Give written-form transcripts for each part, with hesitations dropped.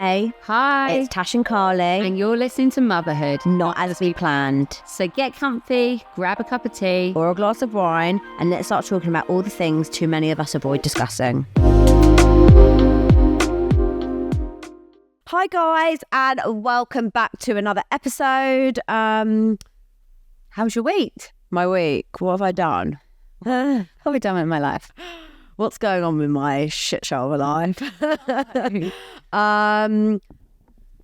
Hey. Hi. It's Tash and Carly. And you're listening to Motherhood. Not as we planned. So get comfy, grab a cup of tea. Or a glass of wine, and let's start talking about all the things too many of us avoid discussing. Hi guys, and welcome back to another episode. How's your week? My week? What have I done? What have I done with my life? What's going on with my shit show of a life? God,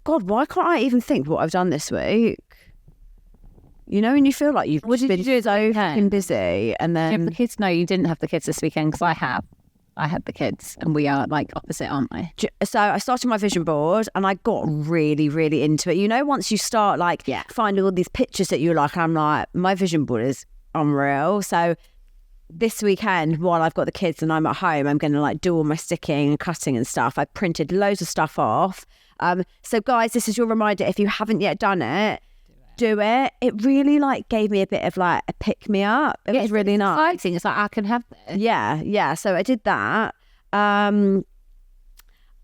why can't I even think what I've done this week? You know, when you feel like you've been so fucking busy, and then... Do you have the kids? No, you didn't have the kids this weekend, because I have. I had the kids, and we are like opposite, aren't we? So I started my vision board, and I got really, really into it. You know, once you start finding all these pictures that you like, I'm like, my vision board is unreal. So this weekend, while I've got the kids and I'm at home, I'm going to do all my sticking and cutting and stuff. I printed loads of stuff off. So guys, this is your reminder. If you haven't yet done it, do it. It really gave me a bit of a pick me up. It was really nice. Exciting. It's like, I can have this. Yeah. So I did that. I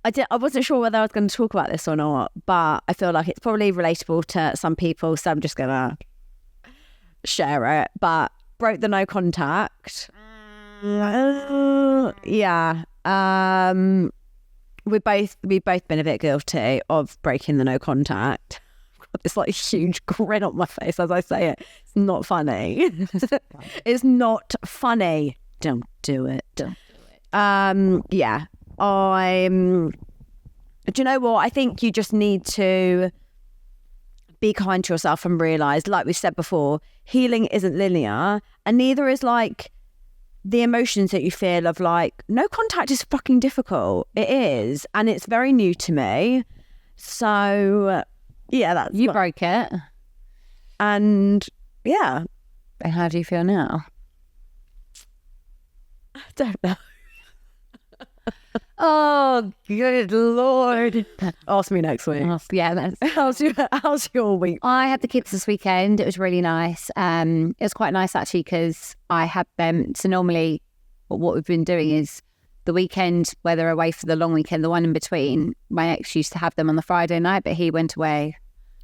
wasn't sure whether I was going to talk about this or not, but I feel like it's probably relatable to some people, so I'm just going to share it. But broke the no contact. Yeah. We've both been a bit guilty of breaking the no contact. I've got this huge grin on my face as I say it. It's not funny. It's not funny. Don't do it. Yeah. Do you know what? I think you just need to be kind to yourself and realise, like we said before, healing isn't linear, and neither is the emotions that you feel of no contact is fucking difficult. It is, and it's very new to me. So yeah, you broke it, and yeah. And how do you feel now? I don't know. Oh, good Lord. Ask me next week. Yeah. How's your week? I had the kids this weekend. It was really nice. It was quite nice actually, because I had them. So normally what we've been doing is the weekend, where they're away for the long weekend, the one in between, my ex used to have them on the Friday night, but he went away.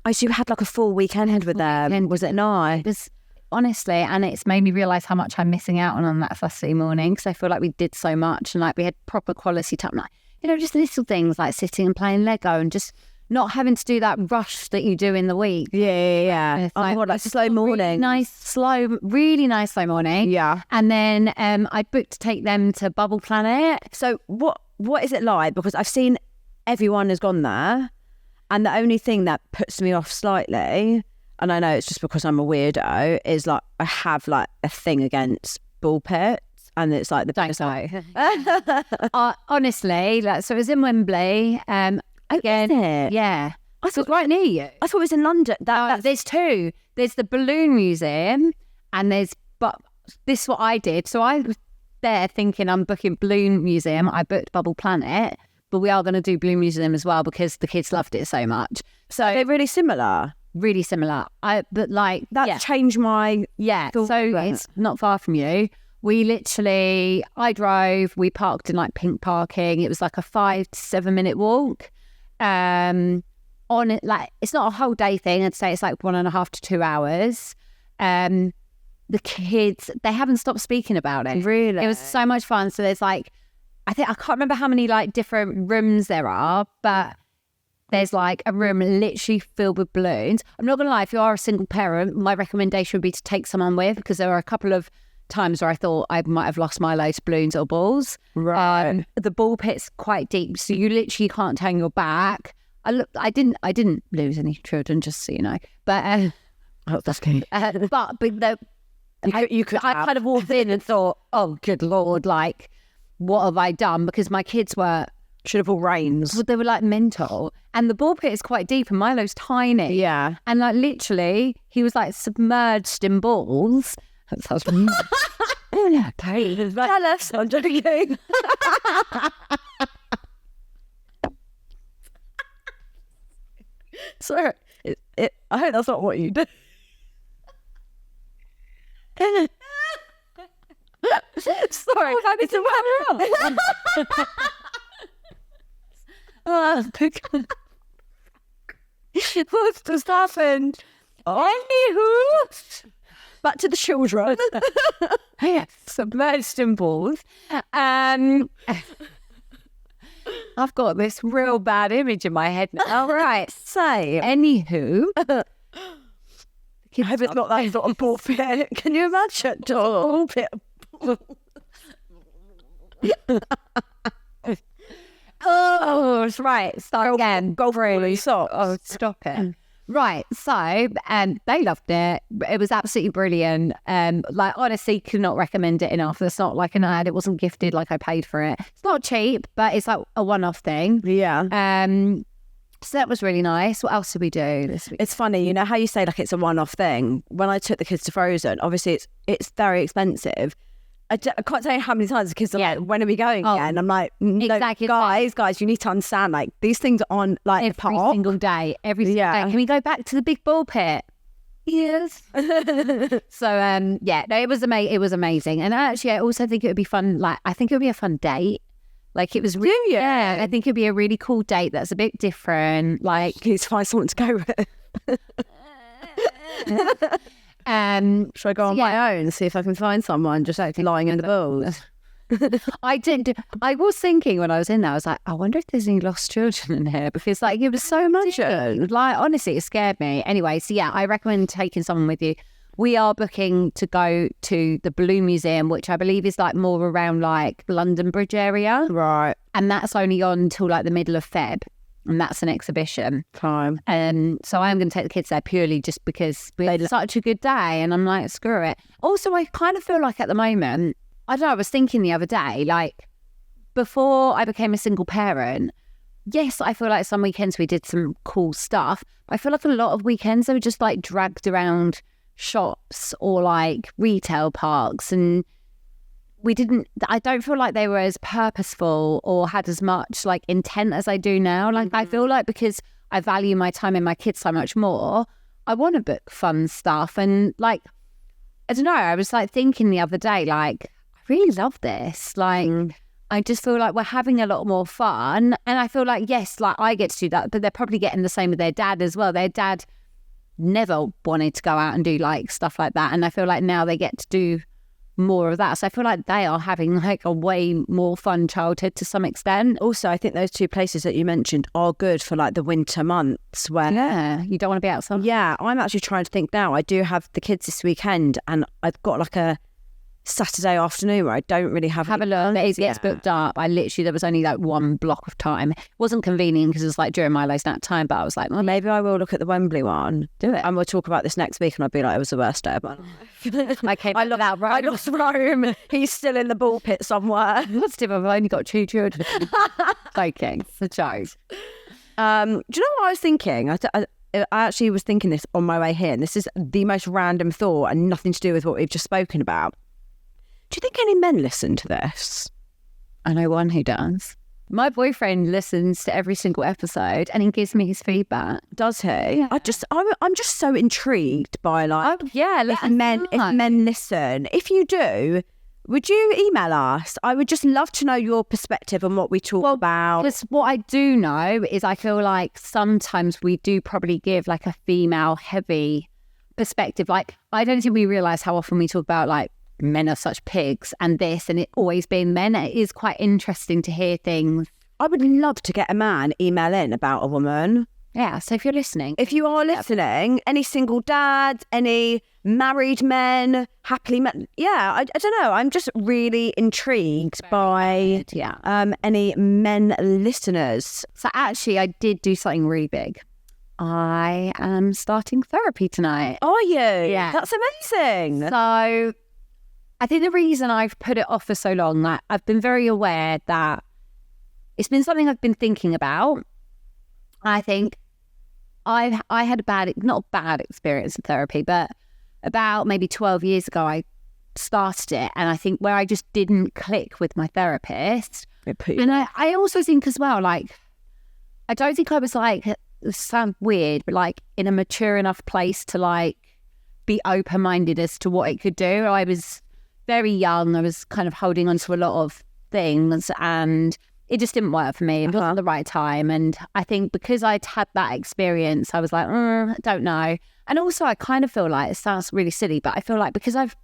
Oh, so you had a full weekend with them. Was it nice? It was, honestly, and it's made me realise how much I'm missing out on that Saturday morning, because I feel like we did so much, and we had proper quality time, just little things like sitting and playing Lego and just not having to do that rush that you do in the week. Yeah. It's slow morning. Really nice slow morning. Yeah. And then I booked to take them to Bubble Planet. So what is it like? Because I've seen everyone has gone there, and the only thing that puts me off slightly, and I know it's just because I'm a weirdo, is I have a thing against ball pits, and it's the don't go. Honestly, so it was in Wembley. Again, is it? Yeah. I thought it was right near you. I thought it was in London. There's two. There's the Balloon Museum, and but this is what I did. So I was there thinking I'm booking Balloon Museum. I booked Bubble Planet, but we are going to do Balloon Museum as well because the kids loved it so much. So they're really similar. Really similar. Changed my thought. So it's not far from you. I drove, we parked in pink parking. It was a 5 to 7 minute walk. On it, it's not a whole day thing. I'd say it's 1.5 to 2 hours. The kids, they haven't stopped speaking about it. Really? It was so much fun. So there's I can't remember how many different rooms there are, but there's a room literally filled with balloons. I'm not gonna lie, if you are a single parent, my recommendation would be to take someone with, because there were a couple of times where I thought I might have lost Milo to balloons or balls. Right. The ball pit's quite deep, so you literally can't turn your back. I didn't lose any children, just so you know. But that's good. But you could. I kind of walked in and thought, oh, good Lord, what have I done? Because my kids should have all reins. They were mental, and the ball pit is quite deep, and Milo's tiny. Yeah, and literally, he was submerged in balls. That sounds tell us. I'm joking. Sorry, I hope that's not what you do. Sorry, it's a What's just happened? Anywho, back to the children. Yeah, submerged in balls. I've got this real bad image in my head now. Right. Same. Anywho. I hope it's not that sort of ball pit. Can you imagine? Ball pit. Oh, it's right. Start again. Go really socks. Oh, stop it. Right. So, they loved it. It was absolutely brilliant. Like, honestly, could not recommend it enough. It's not like an ad. It wasn't gifted. Like, I paid for it. It's not cheap, but it's like a one-off thing. Yeah. So that was really nice. What else did we do this week? It's funny, you know how you say like it's a one-off thing. When I took the kids to Frozen, obviously it's very expensive. I can't tell you how many times the kids are like, when are we going again? I'm like, no, exactly. guys, you need to understand, like, these things are on, like, every single day. Every single day. Can we go back to the big ball pit? Yes. So, no, it was amazing. And actually, I also think it would be fun. Like, I think it would be a fun date. Like, it was really, yeah, I think it'd be a really cool date that's a bit different. Like, you need to find someone to go with. Should I go on my own and see if I can find someone just actually lying in the balls? I was thinking when I was in there, I was like, I wonder if there's any lost children in here, because like it was so much. Like, honestly, it scared me. Anyway, so yeah, I recommend taking someone with you. We are booking to go to the Blue Museum, which I believe is like more around like London Bridge area. Right. And that's only on until like the middle of Feb. And that's an exhibition. Time. So I am going to take the kids there purely just because we had such a good day. And I'm like, screw it. Also, I kind of feel like at the moment, I don't know, I was thinking the other day, like before I became a single parent, yes, I feel like some weekends we did some cool stuff. But I feel like a lot of weekends they were just like dragged around shops or like retail parks, and I don't feel like they were as purposeful or had as much like intent as I do now. Like, I feel like because I value my time and my kids so much more, I want to book fun stuff. And like, I don't know, I was like thinking the other day, like, I really love this. Like, I just feel like we're having a lot more fun. And I feel like, yes, like I get to do that, but they're probably getting the same with their dad as well. Their dad never wanted to go out and do like stuff like that. And I feel like now they get to do more of that. So I feel like they are having like a way more fun childhood to some extent. Also, I think those two places that you mentioned are good for like the winter months where you don't want to be outside. Yeah, I'm actually trying to think now. I do have the kids this weekend and I've got like a Saturday afternoon where I don't really have a look. It gets booked up. There was only like one block of time. It wasn't convenient because it was like during Milo's nap time, but I was like, well, maybe I will look at the Wembley one. Do it. And we'll talk about this next week and I'll be like, it was the worst day of my life. I lost Rome. He's still in the ball pit somewhere. Positive, I've only got 2 children. Joking. It's a joke. Do you know what I was thinking? I actually was thinking this on my way here, and this is the most random thought and nothing to do with what we've just spoken about. Do you think any men listen to this? I know one who does. My boyfriend listens to every single episode and he gives me his feedback. Does he? Yeah. I'm just so intrigued by like, if men listen. If you do, would you email us? I would just love to know your perspective on what we talk about. Because what I do know is I feel like sometimes we do probably give like a female heavy perspective. Like, I don't think we realise how often we talk about like men are such pigs and this and it always being men. It is quite interesting to hear things. I would love to get a man email in about a woman. Yeah, so if you're listening. If you are listening, any single dads, any married men, happily men. Yeah, I don't know. I'm just really intrigued by any men listeners. So actually, I did do something really big. I am starting therapy tonight. Are you? Yeah. That's amazing. So I think the reason I've put it off for so long, that I've been very aware that it's been something I've been thinking about. I think I had not a bad experience with therapy, but about maybe 12 years ago, I started it. And I think where I just didn't click with my therapist. And I also think as well, like, I don't think I was like, it sounds weird, but like in a mature enough place to like be open-minded as to what it could do. I was very young. I was kind of holding on to a lot of things. And it just didn't work for me. It wasn't the right time. And I think because I'd had that experience, I was like, I don't know. And also I kind of feel like, it sounds really silly, but I feel like because I've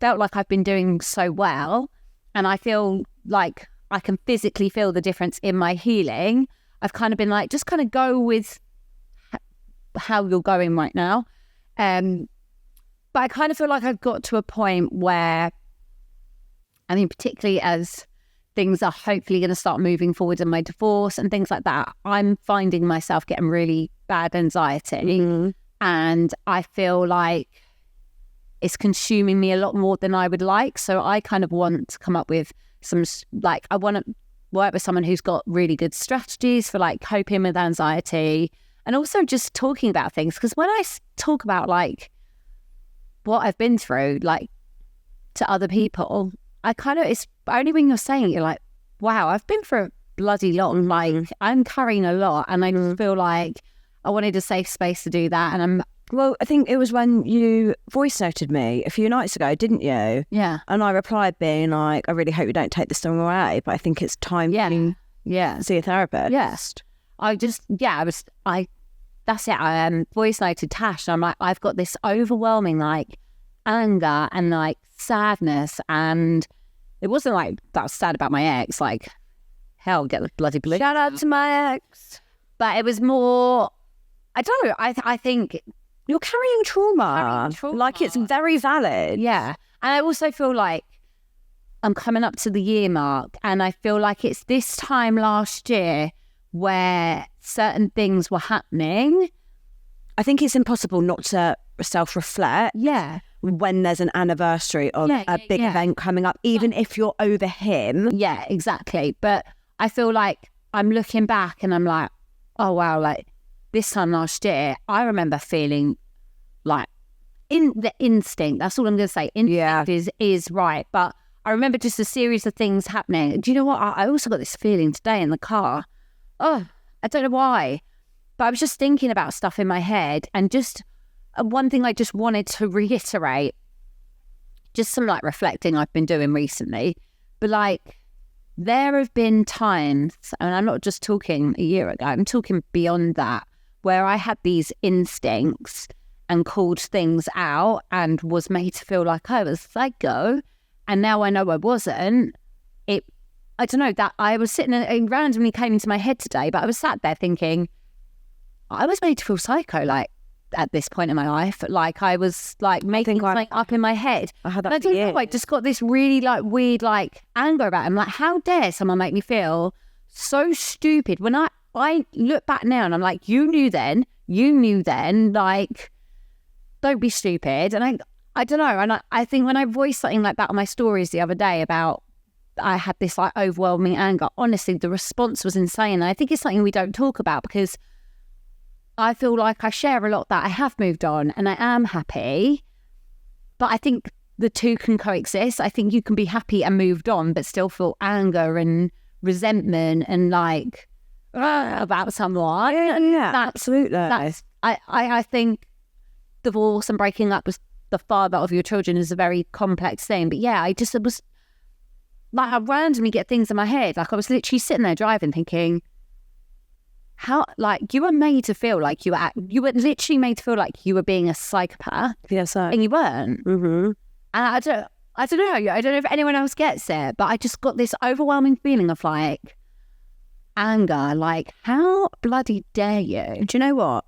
felt like I've been doing so well and I feel like I can physically feel the difference in my healing, I've kind of been like, just kind of go with how you're going right now. But I kind of feel like I've got to a point where, I mean, particularly as things are hopefully going to start moving forward in my divorce and things like that, I'm finding myself getting really bad anxiety. And I feel like it's consuming me a lot more than I would like. So I kind of want to come up with some, like, I want to work with someone who's got really good strategies for like coping with anxiety and also just talking about things. Because when I talk about like what I've been through, like to other people, I kind of, it's only when you're saying it, you're like, wow, I've been through a bloody lot. Like I'm carrying a lot, and I just feel like I wanted a safe space to do that. And well, I think it was when you voice noted me a few nights ago, didn't you? Yeah. And I replied being like, I really hope you don't take this the wrong way, but I think it's time to see a therapist. Yes. That's it. I voice noted Tash, and I'm like, I've got this overwhelming like anger and like sadness, and it wasn't like that I was sad about my ex, like hell, get the bloody blue. Shout out to my ex. But it was more, I don't know, I think you're carrying trauma. Like it's very valid. Yeah. And I also feel like I'm coming up to the year mark, and I feel like it's this time last year where certain things were happening. I think it's impossible not to self-reflect. Yeah. When there's an anniversary of a big event coming up, even if you're over him. Yeah, exactly. But I feel like I'm looking back and I'm like, oh wow, like this time last year, I remember feeling like in the instinct, that's all I'm going to say. Instinct is right. But I remember just a series of things happening. Do you know what? I also got this feeling today in the car. Oh, I don't know why. But I was just thinking about stuff in my head, and just one thing I just wanted to reiterate, just some like reflecting I've been doing recently, but like there have been times, and I'm not just talking a year ago, I'm talking beyond that, where I had these instincts and called things out and was made to feel like I was psycho. And now I know I wasn't. I don't know, that I was sitting and it randomly came into my head today, but I was sat there thinking, I was made to feel psycho, like, at this point in my life. Like, I was, like, making something up in my head. I had that I don't know, I just got this really, like, weird, like, anger about it. I'm like, how dare someone make me feel so stupid? When I look back now and I'm like, you knew then, like, don't be stupid. And I don't know. And I think when I voiced something like that on my stories the other day about I had this, like, overwhelming anger, honestly, the response was insane. And I think it's something we don't talk about, because I feel like I share a lot that I have moved on and I am happy, but I think the two can coexist. I think you can be happy and moved on, but still feel anger and resentment and like about someone. Yeah, absolutely. I think divorce and breaking up with the father of your children is a very complex thing. But yeah, it was like I randomly get things in my head. Like I was literally sitting there driving thinking, how, like, you were made to feel like you were literally made to feel like you were being a psychopath. Yes, and you weren't. Mm-hmm. And I don't know. I don't know if anyone else gets it, but I just got this overwhelming feeling of like anger. Like, how bloody dare you? Do you know what?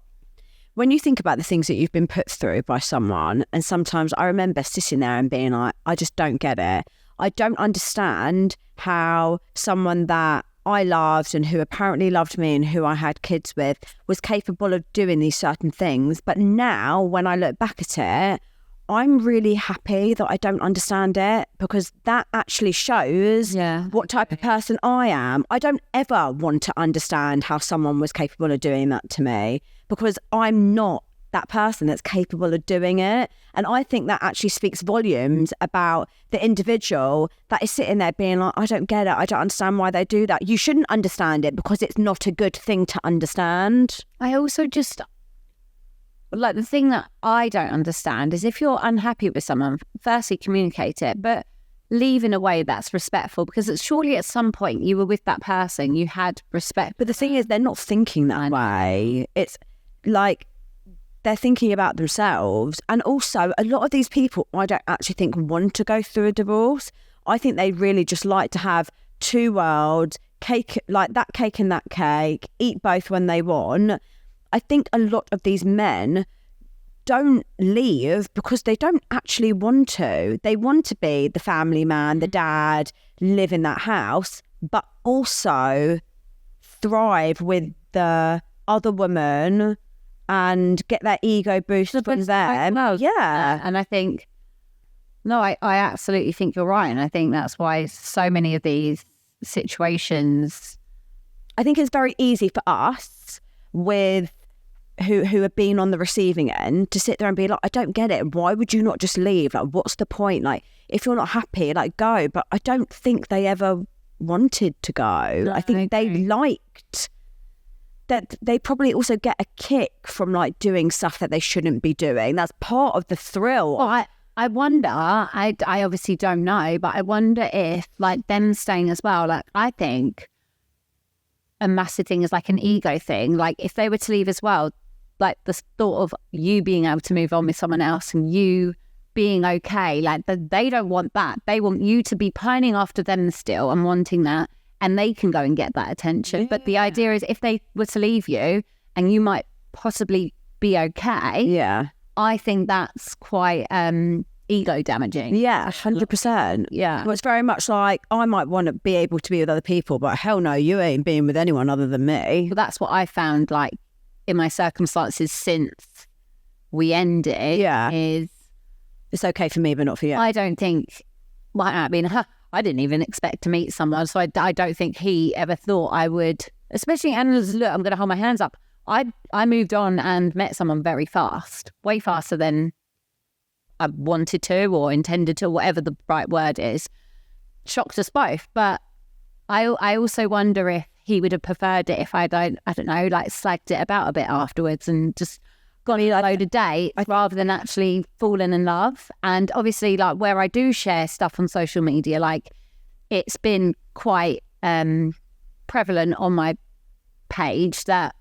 When you think about the things that you've been put through by someone, and sometimes I remember sitting there and being like, I just don't get it. I don't understand how someone that I loved and who apparently loved me and who I had kids with was capable of doing these certain things. But now when I look back at it, I'm really happy that I don't understand it, because that actually shows what type of person I am. I don't ever want to understand how someone was capable of doing that to me, because I'm not that person that's capable of doing it. And I think that actually speaks volumes about the individual that is sitting there being like, I don't get it. I don't understand why they do that. You shouldn't understand it, because it's not a good thing to understand. I also just, like, the thing that I don't understand is if you're unhappy with someone, firstly, communicate it. But leave in a way that's respectful, because it's surely at some point you were with that person, you had respect. But the thing is, they're not thinking that way. It's like they're thinking about themselves. And also, a lot of these people, I don't actually think want to go through a divorce. I think they really just like to have two worlds, cake, like that cake and that cake, eat both when they want. I think a lot of these men don't leave because they don't actually want to. They want to be the family man, the dad, live in that house, but also thrive with the other woman and get that ego boost from them. Yeah. And I think, no, I absolutely think you're right. And I think that's why so many of these situations, I think it's very easy for us with who have been on the receiving end to sit there and be like, I don't get it. Why would you not just leave? Like, what's the point? Like, if you're not happy, like, go. But I don't think they ever wanted to go. No, I think they liked that. They probably also get a kick from like doing stuff that they shouldn't be doing. That's part of the thrill. Well, I wonder, I obviously don't know, but I wonder if like them staying as well, like I think a massive thing is like an ego thing. Like if they were to leave as well, like the thought of you being able to move on with someone else and you being okay, like they don't want that. They want you to be pining after them still and wanting that, and they can go and get that attention. Yeah. But the idea is if they were to leave you and you might possibly be okay. Yeah. I think that's quite ego damaging. Yeah, 100%. Yeah. Well, it's very much like I might want to be able to be with other people, but hell no, you ain't being with anyone other than me. But that's what I found like in my circumstances since we ended. Yeah. Is it's okay for me, but not for you. I don't think, well, I mean, I didn't even expect to meet someone. So I don't think he ever thought I would, especially, and look, I'm going to hold my hands up. I moved on and met someone very fast, way faster than I wanted to or intended to, whatever the right word is. Shocked us both. But I also wonder if he would have preferred it if I don't know, like slagged it about a bit afterwards and just got me a load of dates rather than actually falling in love. And obviously, like where I do share stuff on social media, like it's been quite prevalent on my page that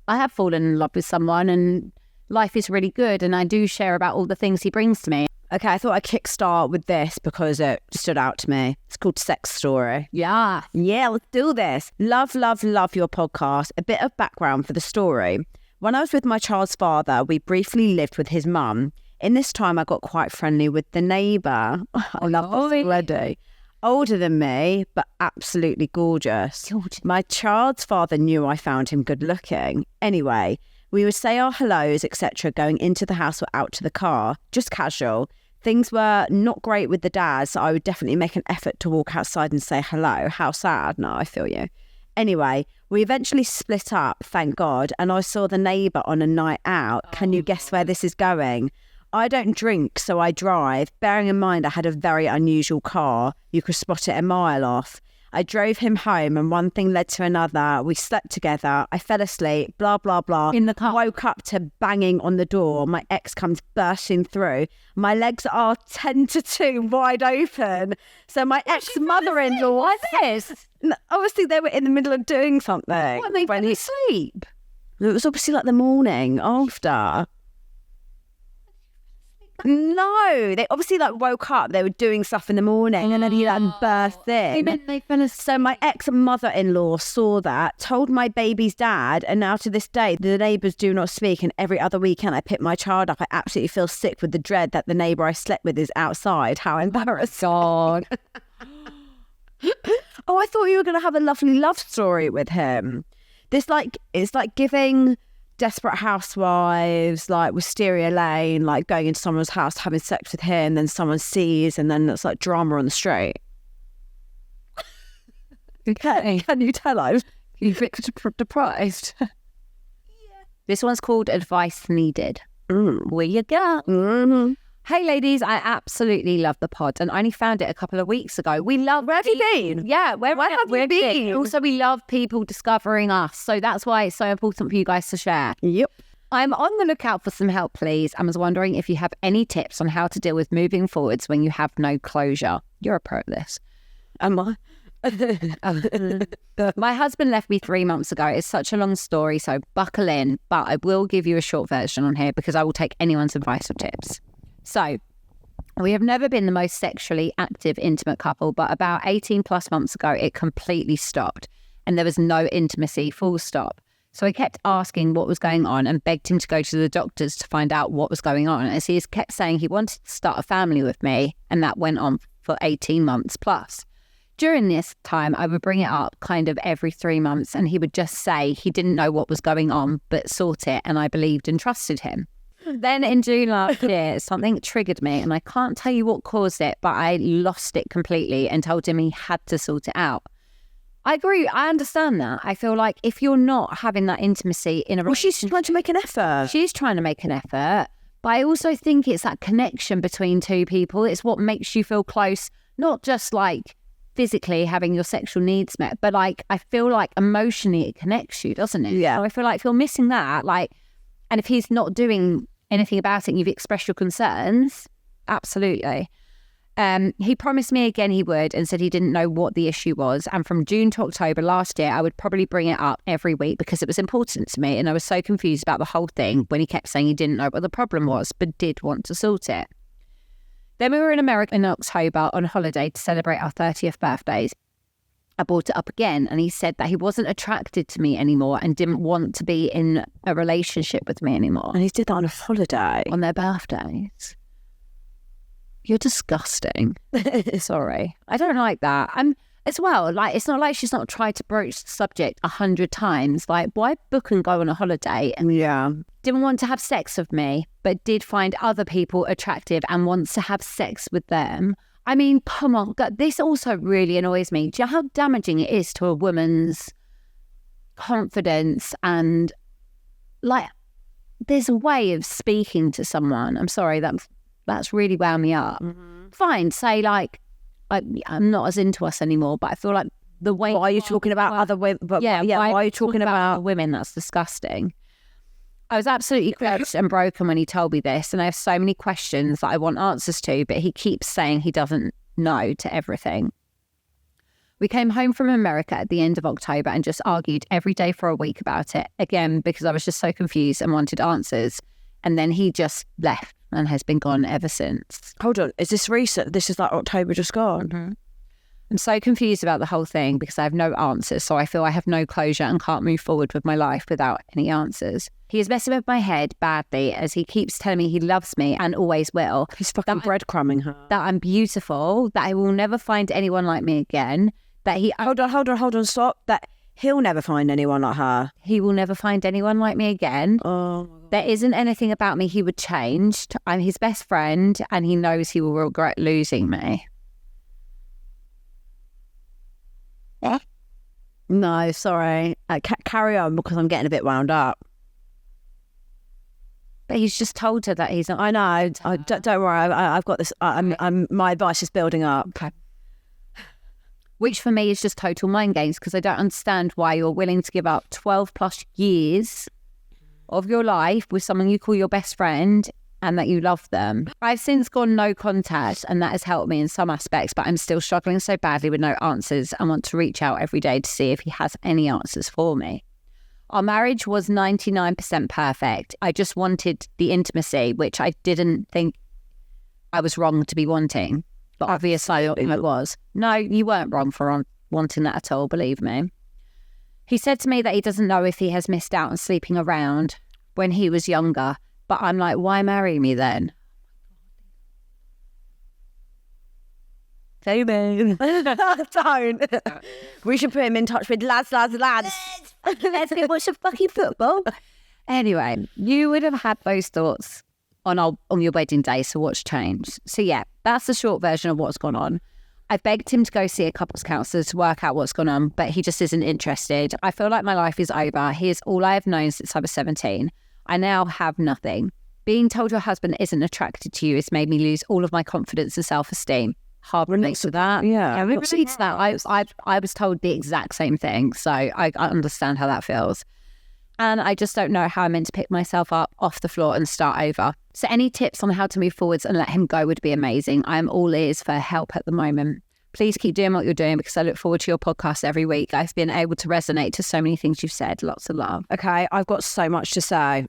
I have fallen in love with someone and life is really good, and I do share about all the things he brings to me. Okay, I thought I'd kickstart with this because it stood out to me. It's called Sex Story. Yeah. Yeah, let's do this. Love, love, love your podcast. A bit of background for the story. When I was with my child's father, we briefly lived with his mum. In this time, I got quite friendly with the neighbour. I love this already. Older than me, but absolutely gorgeous. My child's father knew I found him good looking. Anyway, we would say our hellos, etc., going into the house or out to the car, just casual. Things were not great with the dad, so I would definitely make an effort to walk outside and say hello. How sad. No, I feel you. Anyway, we eventually split up, thank God, and I saw the neighbour on a night out. Can you guess where this is going? I don't drink, so I drive. Bearing in mind I had a very unusual car, you could spot it a mile off. I drove him home and one thing led to another. We slept together. I fell asleep, blah, blah, blah. In the car. Woke up to banging on the door. My ex comes bursting through. My legs are 10 to 2 wide open. So my ex-mother-in-law... Why this? Obviously, they were in the middle of doing something. What, they fell asleep? It was obviously like the morning after. No, they obviously like woke up. They were doing stuff in the morning, and then he like burst in. They fell asleep. So my ex-mother-in-law saw that, told my baby's dad, and now to this day, the neighbours do not speak. And every other weekend, I pick my child up. I absolutely feel sick with the dread that the neighbour I slept with is outside. How embarrassing! God. Oh, I thought you were going to have a lovely love story with him. This like it's like giving Desperate Housewives, like Wisteria Lane, like going into someone's house, having sex with him, then someone sees, and then it's like drama on the street. Okay. Can you tell us? You're deprived. Yeah. This one's called Advice Needed. Where you go? Mm-hmm. Hey ladies, I absolutely love the pod and I only found it a couple of weeks ago. We love... Where have you been? Yeah, where have you been? Also, we love people discovering us. So that's why it's so important for you guys to share. Yep. I'm on the lookout for some help, please. I was wondering if you have any tips on how to deal with moving forwards when you have no closure. You're a pro at this. Am I? My husband left me 3 months ago. It's such a long story, so buckle in. But I will give you a short version on here because I will take anyone's advice or tips. So, we have never been the most sexually active, intimate couple, but about 18 plus months ago, it completely stopped and there was no intimacy, full stop. So I kept asking what was going on and begged him to go to the doctors to find out what was going on, as he kept saying he wanted to start a family with me, and that went on for 18 months plus. During this time, I would bring it up kind of every 3 months, and he would just say he didn't know what was going on, but sort it, and I believed and trusted him. Then in June last year, something triggered me, and I can't tell you what caused it, but I lost it completely and told him he had to sort it out. I agree. I understand that. I feel like if you're not having that intimacy in a relationship... she's trying to make an effort. She's trying to make an effort. But I also think it's that connection between two people. It's what makes you feel close, not just like physically having your sexual needs met, but like I feel like emotionally it connects you, doesn't it? Yeah. So I feel like if you're missing that, like, and if he's not doing anything about it and you've expressed your concerns, absolutely. He promised me again he would and said he didn't know what the issue was. And from June to October last year, I would probably bring it up every week because it was important to me. And I was so confused about the whole thing when he kept saying he didn't know what the problem was, but did want to sort it. Then we were in America in October on holiday to celebrate our 30th birthdays. I brought it up again and he said that he wasn't attracted to me anymore and didn't want to be in a relationship with me anymore. And he did that on a holiday. On their birthdays. You're disgusting. Sorry. I don't like that. As well, like, it's not like she's not tried to broach the subject 100 times. Like, why book and go on a holiday? And didn't want to have sex with me, but did find other people attractive and wants to have sex with them. I mean, come on. God, this also really annoys me. Do you know how damaging it is to a woman's confidence? And, like, there's a way of speaking to someone. I'm sorry, that's really wound me up. Mm-hmm. Fine, say like, I'm not as into us anymore, but I feel like the way... Why are you talking about other women? Yeah, why are you talking about women? That's disgusting. I was absolutely crushed and broken when he told me this, and I have so many questions that I want answers to, but he keeps saying he doesn't know to everything. We came home from America at the end of October and just argued every day for a week about it, again, because I was just so confused and wanted answers. And then he just left and has been gone ever since. Hold on, is this recent? This is like October just gone? Mm-hmm. I'm so confused about the whole thing because I have no answers, so I feel I have no closure and can't move forward with my life without any answers. He is messing with my head badly as he keeps telling me he loves me and always will. He's fucking breadcrumbing her. That I'm beautiful, that I will never find anyone like me again, that he... Hold on, stop. That he'll never find anyone like her. He will never find anyone like me again. Oh, my God. There isn't anything about me he would change. I'm his best friend and he knows he will regret losing me. No, sorry. Carry on because I'm getting a bit wound up. But he's just told her that he's not... I know. Don't worry. I've got this. My advice is building up. Okay. Which for me is just total mind games because I don't understand why you're willing to give up 12 plus years of your life with someone you call your best friend and that you love them. I've since gone no contact and that has helped me in some aspects, but I'm still struggling so badly with no answers and want to reach out every day to see if he has any answers for me. Our marriage was 99% perfect. I just wanted the intimacy, which I didn't think I was wrong to be wanting. But obviously I was. No, you weren't wrong for wanting that at all, believe me. He said to me that he doesn't know if he has missed out on sleeping around when he was younger. But I'm like, why marry me then? Don't. We should put him in touch with lads. Let's go watch some fucking football. Anyway, you would have had those thoughts on your wedding day, so what's changed? So yeah, that's the short version of what's gone on. I begged him to go see a couples counsellor to work out what's gone on, but he just isn't interested. I feel like my life is over. He is all I have known since I was 17. I now have nothing. Being told your husband isn't attracted to you has made me lose all of my confidence and self-esteem. Hard relates to that. Yeah, it relates to that. I was told the exact same thing, so I understand how that feels. and I just don't know how I'm meant to pick myself up off the floor and start over. So any tips on how to move forwards and let him go would be amazing. I'm all ears for help at the moment. Please keep doing what you're doing because I look forward to your podcast every week. I've been able to resonate to so many things you've said. Lots of love. Okay, I've got so much to say.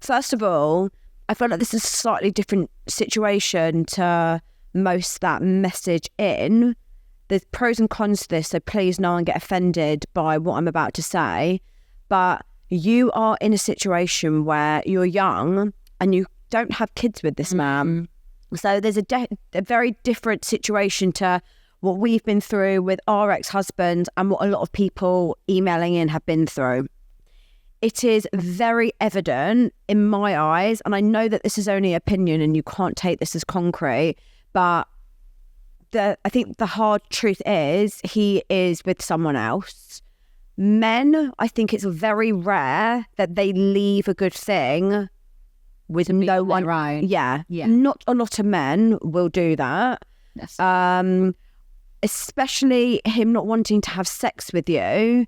First of all, I feel like this is a slightly different situation to most that message in. There's pros and cons to this, so please no one get offended by what I'm about to say. But you are in a situation where you're young and you don't have kids with this man. So there's a very different situation to what we've been through with our ex-husbands and what a lot of people emailing in have been through. It is very evident in my eyes, and I know that this is only opinion and you can't take this as concrete, but I think the hard truth is he is with someone else. Men, I think it's very rare that they leave a good thing with no one. Right. Yeah. Not a lot of men will do that. Yes. Especially him not wanting to have sex with you.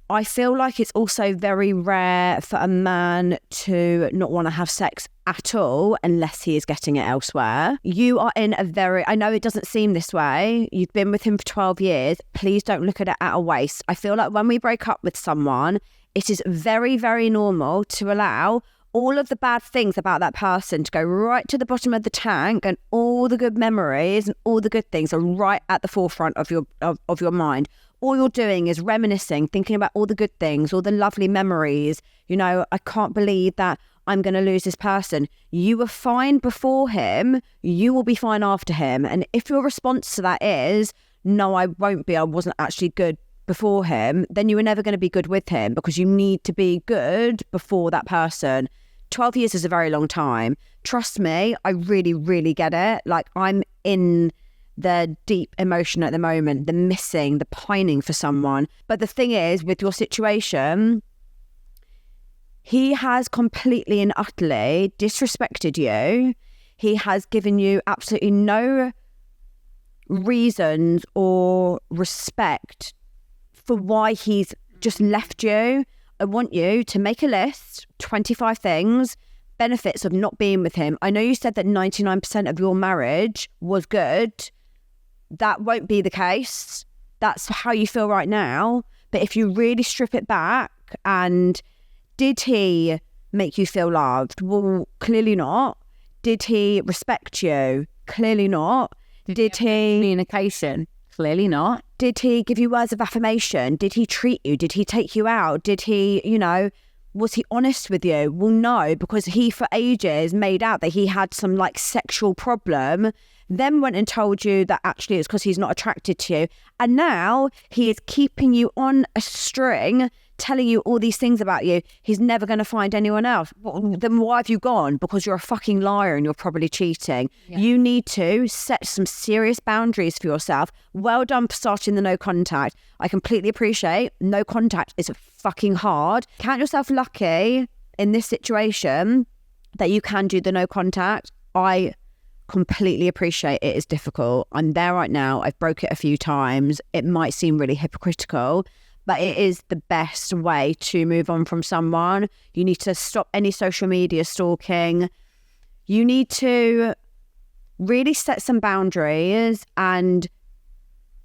I feel like it's also very rare for a man to not want to have sex at all unless he is getting it elsewhere. You are in I know it doesn't seem this way. You've been with him for 12 years. Please don't look at it at a waste. I feel like when we break up with someone, it is very, very normal to allow all of the bad things about that person to go right to the bottom of the tank, and all the good memories and all the good things are right at the forefront of your mind. All you're doing is reminiscing, thinking about all the good things, all the lovely memories. You know, I can't believe that I'm going to lose this person. You were fine before him. You will be fine after him. And if your response to that is, no, I won't be, I wasn't actually good before him, then you were never going to be good with him, because you need to be good before that person. 12 years is a very long time. Trust me, I really, really get it. Like, I'm in the deep emotion at the moment, the missing, the pining for someone. But the thing is, with your situation, he has completely and utterly disrespected you. He has given you absolutely no reasons or respect for why he's just left you. I want you to make a list, 25 things, benefits of not being with him. I know you said that 99% of your marriage was good. That won't be the case. That's how you feel right now. But if you really strip it back, and did he make you feel loved? Well, clearly not. Did he respect you? Clearly not. Did he... Communication? Clearly not. Did he give you words of affirmation? Did he treat you? Did he take you out? Did he, was he honest with you? Well, no, because he for ages made out that he had some like sexual problem, then went and told you that actually it's because he's not attracted to you. And now he is keeping you on a string, telling you all these things about you. He's never going to find anyone else. Well, then why have you gone? Because you're a fucking liar and you're probably cheating. Yeah. You need to set some serious boundaries for yourself. Well done for starting the no contact. I completely appreciate no contact is fucking hard. Count yourself lucky in this situation that you can do the no contact. I completely appreciate it is difficult. I'm there right now. I've broke it a few times. It might seem really hypocritical, but it is the best way to move on from someone. You need to stop any social media stalking. You need to really set some boundaries and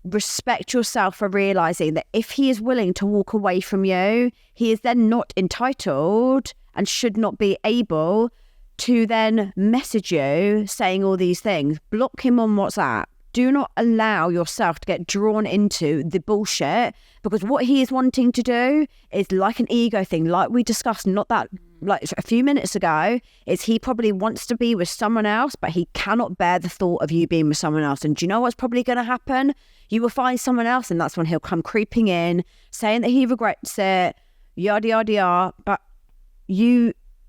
respect yourself for realizing that if he is willing to walk away from you, he is then not entitled and should not be able to then message you saying all these things. Block him on WhatsApp. Do not allow yourself to get drawn into the bullshit, because what he is wanting to do is like an ego thing, like we discussed not that like a few minutes ago, is he probably wants to be with someone else, but he cannot bear the thought of you being with someone else. And do you know what's probably going to happen? You will find someone else, and that's when he'll come creeping in, saying that he regrets it, yada, yada, yada. But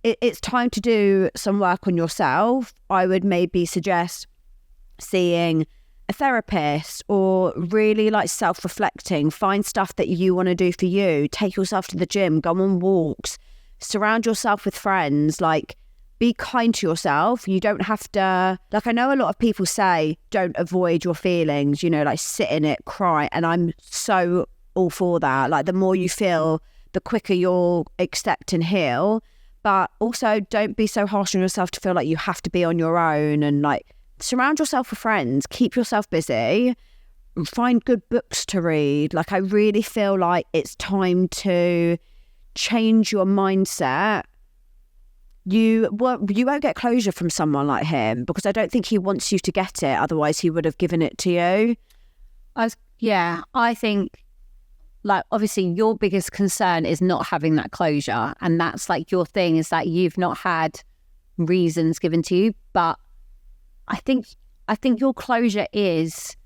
it's time to do some work on yourself. I would maybe suggest seeing a therapist, or really like self-reflecting. Find stuff that you want to do for you. Take yourself to the gym, go on walks, surround yourself with friends. Like, be kind to yourself. You don't have to, like, I know a lot of people say don't avoid your feelings, like sit in it, cry, and I'm so all for that. Like, the more you feel the quicker you'll accept and heal. But also don't be so harsh on yourself to feel like you have to be on your own, and like surround yourself with friends, keep yourself busy, find good books to read. Like I really feel like it's time to change your mindset. You won't get closure from someone like him because I don't think he wants you to get it. Otherwise, he would have given it to you. I think, like, obviously your biggest concern is not having that closure. And that's like your thing, is that you've not had reasons given to you. But I think your closure is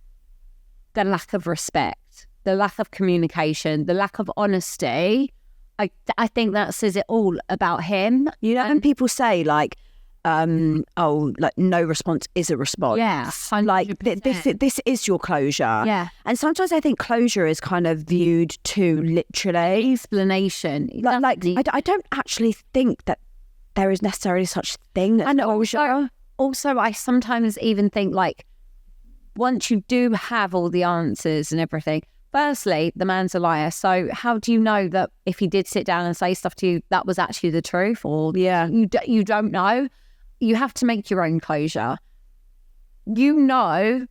the lack of respect, the lack of communication, the lack of honesty. I think that says it all about him. You know, and people say like, like no response is a response. Yeah, 100%. Like this is your closure. Yeah, and sometimes I think closure is kind of viewed too literally. Explanation. Like I don't actually think that there is necessarily such thing as closure. Also, I sometimes even think like once you do have all the answers and everything. Firstly, the man's a liar. So how do you know that if he did sit down and say stuff to you, that was actually the truth? Or you don't know. You have to make your own closure. You know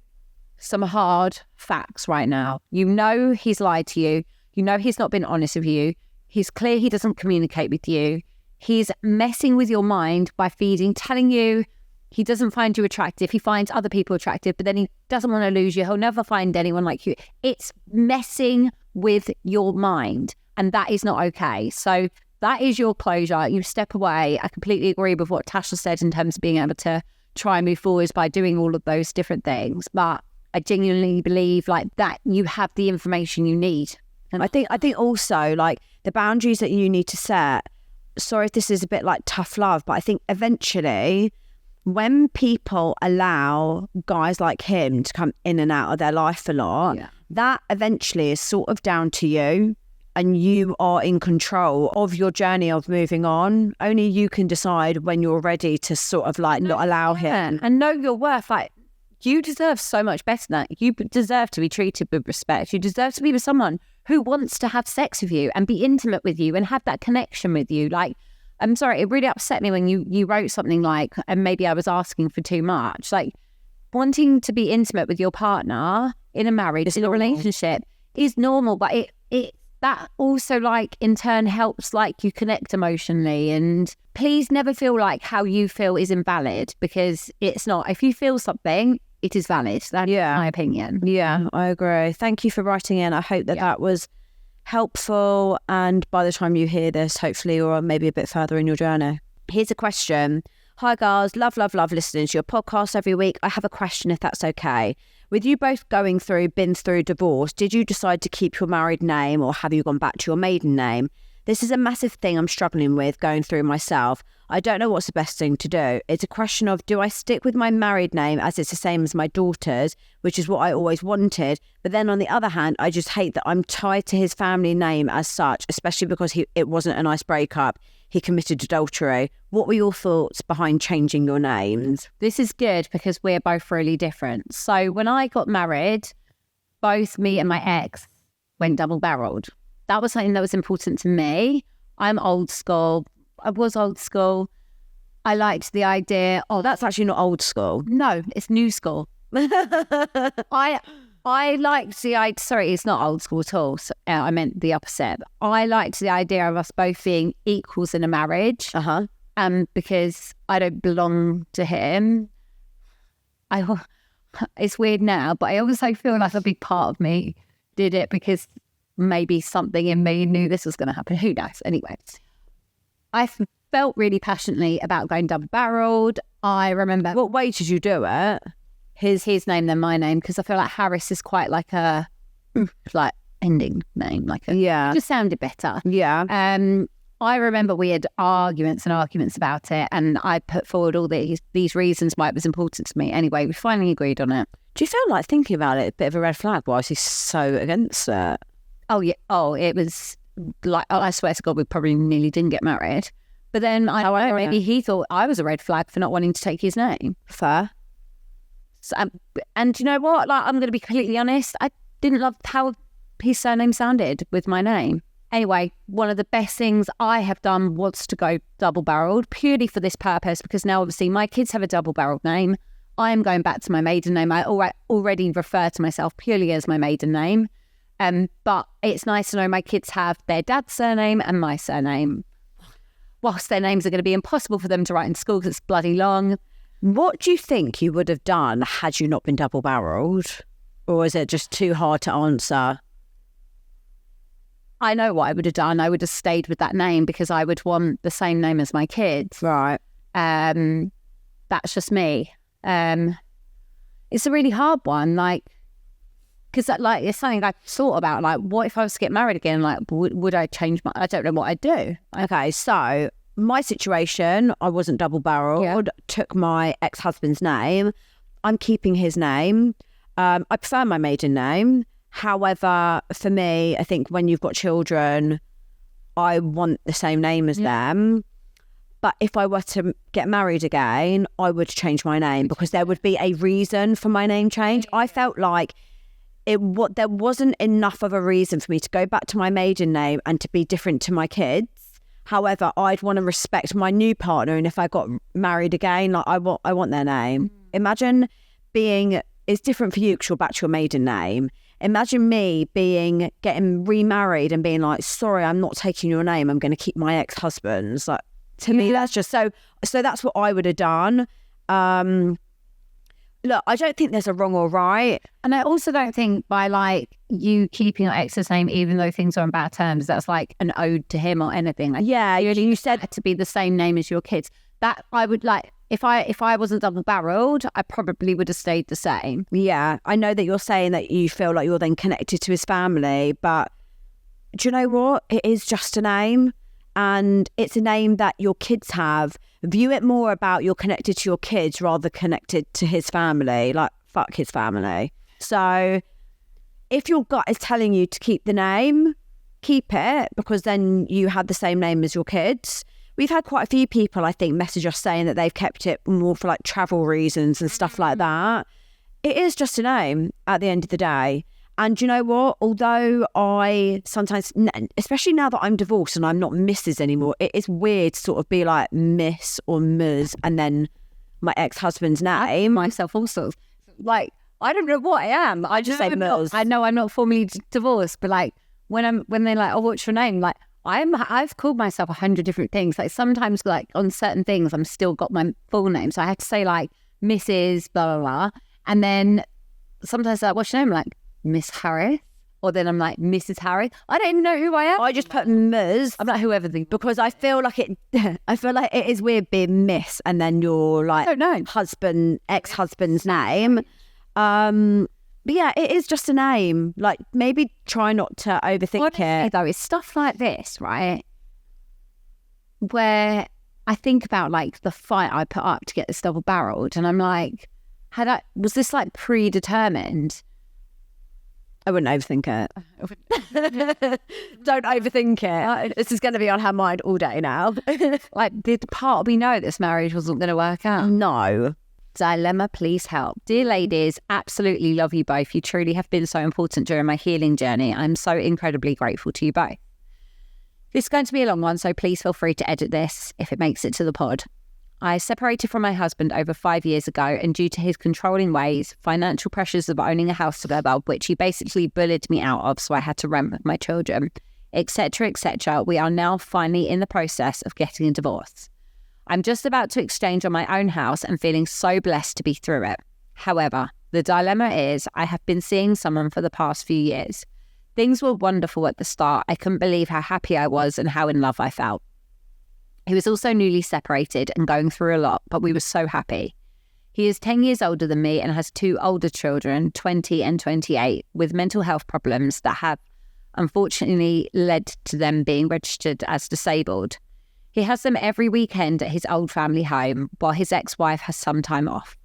some hard facts right now. You know he's lied to you. You know he's not been honest with you. He's clear he doesn't communicate with you. He's messing with your mind by telling you he doesn't find you attractive. He finds other people attractive, but then he doesn't want to lose you. He'll never find anyone like you. It's messing with your mind, and that is not okay. So that is your closure. You step away. I completely agree with what Tasha said in terms of being able to try and move forwards by doing all of those different things. But I genuinely believe like that you have the information you need. And I think also like the boundaries that you need to set. Sorry if this is a bit like tough love, but I think eventually when people allow guys like him to come in and out of their life a lot, that eventually is sort of down to you, and you are in control of your journey of moving on. Only you can decide when you're ready to sort of like not allow him. And know your worth. Like, you deserve so much better than that. You deserve to be treated with respect. You deserve to be with someone who wants to have sex with you and be intimate with you and have that connection with you. Like, I'm sorry, it really upset me when you wrote something like, and maybe I was asking for too much. Like, wanting to be intimate with your partner in a marriage, in a relationship is normal, but it that also like in turn helps like you connect emotionally. And please never feel like how you feel is invalid, because it's not. If you feel something, it is valid. That's my opinion. Yeah, I agree. Thank you for writing in. I hope that was helpful, and by the time you hear this, hopefully you're maybe a bit further in your journey. Here's a question. Hi girls, love listening to your podcast every week. I have a question, if that's okay. With you both been through divorce, did you decide to keep your married name, or have you gone back to your maiden name? This is a massive thing I'm struggling with going through myself. I don't know what's the best thing to do. It's a question of, do I stick with my married name as it's the same as my daughter's, which is what I always wanted, but then on the other hand, I just hate that I'm tied to his family name as such, especially because it wasn't a nice breakup. He committed adultery. What were your thoughts behind changing your names? This is good because we're both really different. So when I got married, both me and my ex went double-barreled. That was something that was important to me. I'm old school. I was old school. I liked the idea. Oh, that's actually not old school. No, it's new school. I liked the idea. Sorry, it's not old school at all. So, I meant the opposite. I liked the idea of us both being equals in a marriage. Because I don't belong to him. It's weird now, but I also feel like a big part of me did it because maybe something in me knew this was going to happen. Who knows? Anyway, I felt really passionately about going double-barreled. I remember... What way did you do it? His name, then my name, because I feel like Harris is quite like a like ending name. Just sounded better. Yeah. I remember we had arguments about it, and I put forward all these reasons why it was important to me. Anyway, we finally agreed on it. Do you feel like, thinking about it, a bit of a red flag? Why is he so against it? Oh, yeah. Oh, it was like, I swear to God, we probably nearly didn't get married. But then maybe he thought I was a red flag for not wanting to take his name. Fair. So, and you know what? Like, I'm going to be completely honest. I didn't love how his surname sounded with my name. Anyway, one of the best things I have done was to go double-barreled purely for this purpose, because now obviously my kids have a double-barreled name. I am going back to my maiden name. I already refer to myself purely as my maiden name. But it's nice to know my kids have their dad's surname and my surname. Whilst their names are going to be impossible for them to write in school because it's bloody long. What do you think you would have done had you not been double-barreled? Or is it just too hard to answer? I know what I would have done. I would have stayed with that name because I would want the same name as my kids. Right. That's just me. It's a really hard one, like, because like it's something I've thought about. Like, what if I was to get married again? Like, would I change my? I don't know what I'd do. Okay, so my situation, I wasn't double-barreled. Took my ex-husband's name. I'm keeping his name. I prefer my maiden name. However, for me, I think when you've got children, I want the same name as them. But if I were to get married again, I would change my name because there would be a reason for my name change. I felt like there wasn't enough of a reason for me to go back to my maiden name and to be different to my kids. However, I'd want to respect my new partner, and if I got married again, like I want their name. Imagine it's different for you because you're back to your maiden name. Imagine me getting remarried and being like, sorry, I'm not taking your name. I'm going to keep my ex-husband's. Like, to me, that's just so that's what I would have done. Look, I don't think there's a wrong or right. And I also don't think by like you keeping your ex's name, even though things are on bad terms, that's like an ode to him or anything. Like, yeah, you said it to be the same name as your kids. That I would like, if I wasn't double-barreled, I probably would have stayed the same. Yeah, I know that you're saying that you feel like you're then connected to his family, but do you know what? It is just a name, and it's a name that your kids have. View it more about you're connected to your kids rather connected to his family. Like, fuck his family. So if your gut is telling you to keep the name, keep it, because then you had the same name as your kids. We've had quite a few people, I think, message us saying that they've kept it more for like travel reasons and stuff like that. It is just a name at the end of the day. And you know what? Although I sometimes, especially now that I'm divorced and I'm not Mrs. anymore, it is weird to sort of be like Miss or Ms and then my ex-husband's name. Myself also. Like, I don't know what I am. I just say Ms. I know I'm not formally divorced, but like when they're like, oh, what's your name? Like, I've called myself 100 different things. Like sometimes like on certain things, I'm still got my full name. So I had to say like Mrs. blah, blah, blah. And then sometimes like, what's your name? Like Miss Harris. Or then I'm like Mrs. Harris. I don't even know who I am. I just put Ms. I'm like whoever because I feel like it is weird being Miss and then your like ex-husband's name. But yeah, it is just a name. Like, maybe try not to overthink it. Though, it's stuff like this, right? Where I think about like the fight I put up to get this double-barreled, and I'm like, was this like predetermined? I wouldn't overthink it. Don't overthink it. This is going to be on her mind all day now. Like, did part of me know this marriage wasn't going to work out? No. Dilemma, please help. Dear ladies, absolutely love you both. You truly have been so important during my healing journey. I'm so incredibly grateful to you both. This is going to be a long one, so please feel free to edit this if it makes it to the pod. I separated from my husband over 5 years ago, and due to his controlling ways, financial pressures of owning a house together, which he basically bullied me out of, so I had to rent with my children, etc., etc., we are now finally in the process of getting a divorce. I'm just about to exchange on my own house and feeling so blessed to be through it. However, the dilemma is I have been seeing someone for the past few years. Things were wonderful at the start. I couldn't believe how happy I was and how in love I felt. He was also newly separated and going through a lot, but we were so happy. He is 10 years older than me and has 2 older children, 20 and 28, with mental health problems that have unfortunately led to them being registered as disabled. He has them every weekend at his old family home, while his ex-wife has some time off.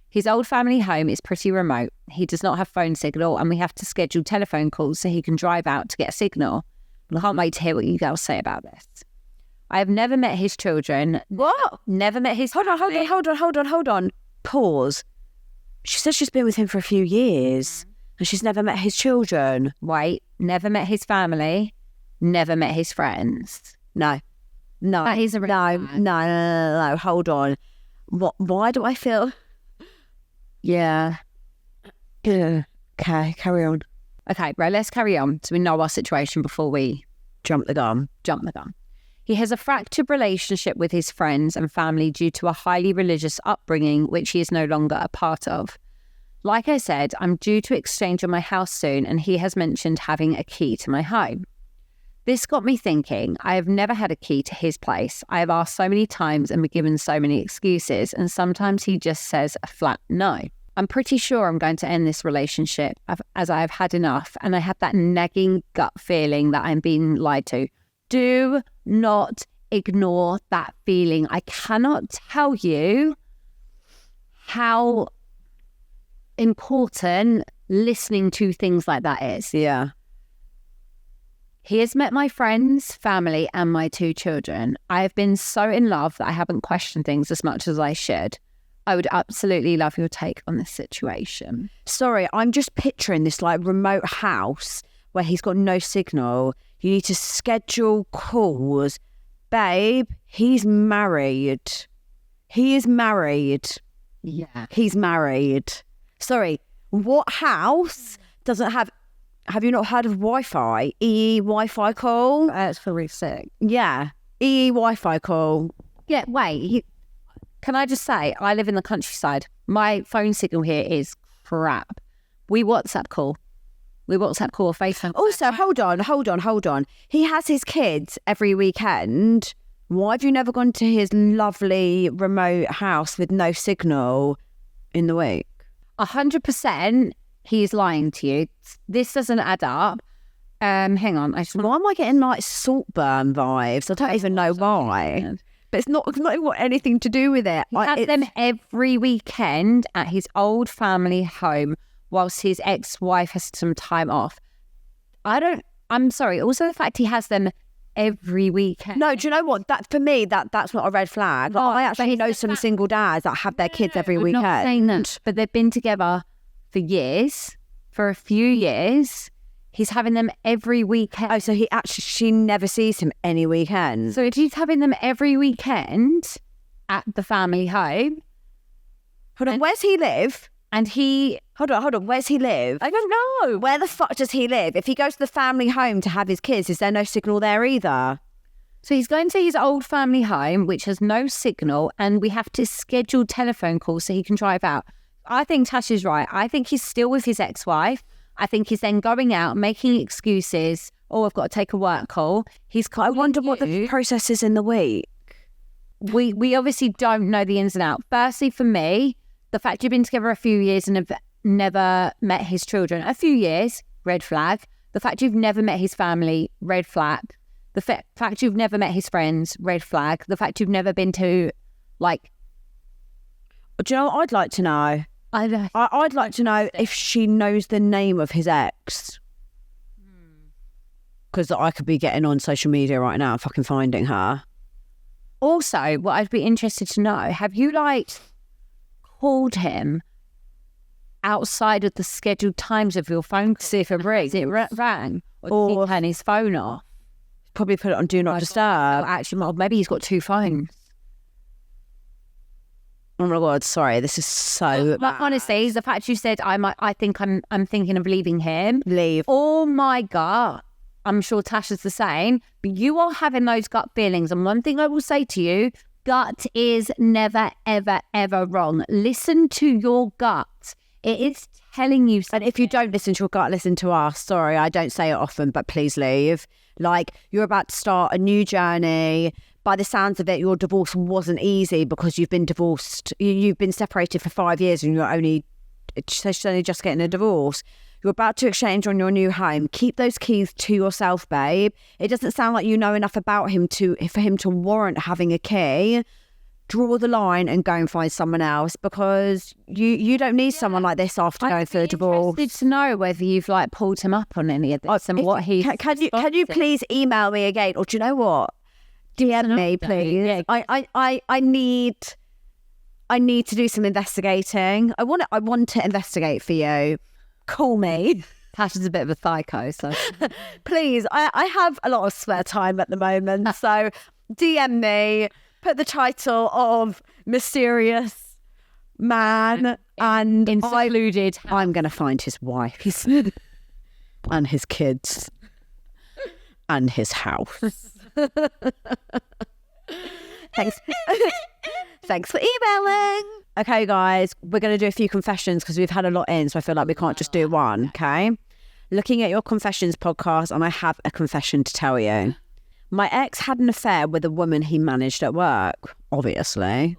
His old family home is pretty remote. He does not have phone signal, and we have to schedule telephone calls so he can drive out to get a signal. I can't wait to hear what you girls say about this. I have never met his children. What? Never met his Hold on. Pause. She said she's been with him for a few years and she's never met his children. Wait, never met his family. never met his friends. No. That is a red flag. No. Hold on. Why do I feel? Yeah. Okay, carry on. Okay, right, let's carry on so we know our situation before we Jump the gun. He has a fractured relationship with his friends and family due to a highly religious upbringing, which he is no longer a part of. Like I said, I'm due to exchange on my house soon, and he has mentioned having a key to my home. This got me thinking. I have never had a key to his place. I have asked so many times and been given so many excuses, and sometimes he just says a flat no. I'm pretty sure I'm going to end this relationship as I have had enough, and I have that nagging gut feeling that I'm being lied to. Do not ignore that feeling. I cannot tell you how important listening to things like that is. Yeah. He has met my friends, family, and my 2 children. I have been so in love that I haven't questioned things as much as I should. I would absolutely love your take on this situation. Sorry, I'm just picturing this like remote house where he's got no signal. You need to schedule calls. Babe, he's married. He is married. Yeah. He's married. Sorry, what house doesn't have you not heard of Wi-Fi? EE Wi-Fi call? That's very sick. Yeah, EE Wi-Fi call. Yeah, wait. Can I just say, I live in the countryside. My phone signal here is crap. We WhatsApp call or FaceTime. Also, hold on. He has his kids every weekend. Why have you never gone to his lovely remote house with no signal in the week? 100% he's lying to you. This doesn't add up. Hang on. Why am I getting like Saltburn vibes? I don't even know why. But it's not got anything to do with it. He has them every weekend at his old family home whilst his ex-wife has some time off. I'm sorry. Also, the fact he has them every weekend. No, do you know what? That for me, that's not a red flag. Like, I actually know some single dads that have their kids every weekend. I'm not saying that, but they've been together for years, for a few years. He's having them every weekend. Oh, so she never sees him any weekend. So if he's having them every weekend at the family home. Hold on, where's he live? And he... Hold on, where's he live? I don't know. Where the fuck does he live? If he goes to the family home to have his kids, is there no signal there either? So he's going to his old family home, which has no signal, and we have to schedule telephone calls so he can drive out. I think Tash is right. I think he's still with his ex-wife. I think he's then going out, making excuses. Oh, I've got to take a work call. I wonder what the process is in the week. We obviously don't know the ins and outs. Firstly, for me, the fact you've been together a few years and have never met his children, a few years, red flag. The fact you've never met his family, red flag. The fact you've never met his friends, red flag. The fact you've never been to, like... Do you know what I'd like to know? I'd like to know if she knows the name of his ex. Because I could be getting on social media right now, fucking finding her. Also, what I'd be interested to know, have you, called him outside of the scheduled times of your phone to see if it rings? It rang? Or did he turn his phone off? Probably put it on Do Not Disturb. Actually, maybe he's got 2 phones. Oh my God, sorry, this is so bad. Honestly, the fact you said I think I'm thinking of leaving him. Leave. Oh my God. I'm sure Tasha's the same. But you are having those gut feelings. And one thing I will say to you, gut is never, ever, ever wrong. Listen to your gut. It is telling you something. And if you don't listen to your gut, listen to us. Sorry, I don't say it often, but please leave. You're about to start a new journey. By the sounds of it, your divorce wasn't easy because you've been divorced. You've been separated for 5 years and you're only just getting a divorce. You're about to exchange on your new home. Keep those keys to yourself, babe. It doesn't sound like you know enough about him for him to warrant having a key. Draw the line and go and find someone else because you don't need someone like this after going through a divorce. I'm interested to know whether you've pulled him up on any of this and what he. Can you please email me again? Or do you know what? DM me, please. Yeah. I need to do some investigating. I want to investigate for you. Call me. Tasha's a bit of a psycho, so Please, I have a lot of spare time at the moment, so DM me, put the title of Mysterious Man, and included. I'm going to find his wife and his kids and his house. Thanks. Thanks for emailing. Okay, guys, we're going to do a few confessions because we've had a lot in, so I feel like we can't just do one, okay? Looking at your confessions podcast, and I have a confession to tell you. My ex had an affair with a woman he managed at work, obviously.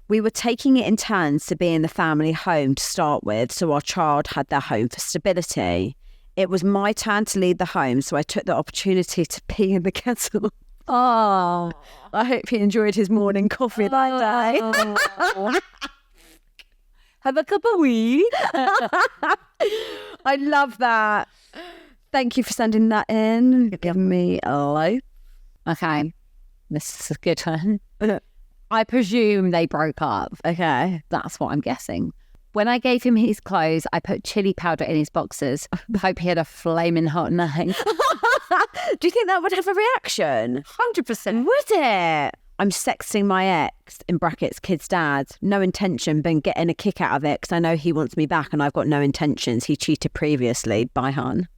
We were taking it in turns to be in the family home to start with, so our child had their home for stability. It was my turn to leave the home, so I took the opportunity to pee in the kettle. Oh, I hope he enjoyed his morning coffee that day. have a cup of weed. I love that. Thank you for sending that in. Giving me a life. Okay, this is a good one. I presume they broke up. Okay. That's what I'm guessing. When I gave him his clothes, I put chili powder in his boxers. Hope he had a flaming hot night. Do you think that would have a reaction? 100%. Would it? I'm sexting my ex, in brackets, kid's dad. No intention, but getting a kick out of it because I know he wants me back and I've got no intentions. He cheated previously. Bye, hun.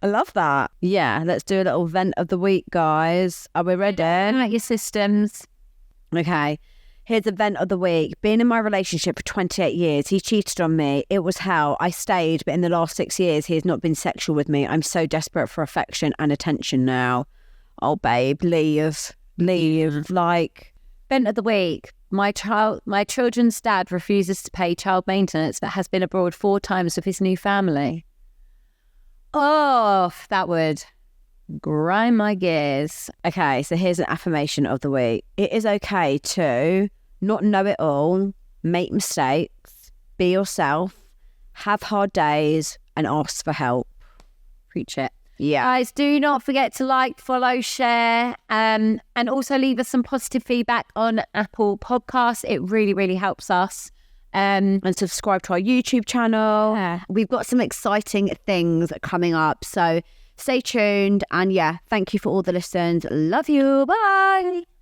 I love that. Yeah, let's do a little vent of the week, guys. Are we ready? Like your systems. Okay. Here's the vent of the week. Being in my relationship for 28 years, he cheated on me. It was hell. I stayed, but in the last 6 years, he has not been sexual with me. I'm so desperate for affection and attention now. Oh, babe, leave. Like, Vent of the week. My children's dad refuses to pay child maintenance but has been abroad 4 times with his new family. Oh, that would grind my gears. okay, so here's an affirmation of the week. It is okay to not know it all, make mistakes, be yourself, have hard days, and ask for help. Preach it. Yeah. Guys, do not forget to like, follow, share, and also leave us some positive feedback on Apple Podcasts. It really, really helps us. And subscribe to our YouTube channel. Yeah. We've got some exciting things coming up. So stay tuned. And yeah, thank you for all the listens. Love you. Bye.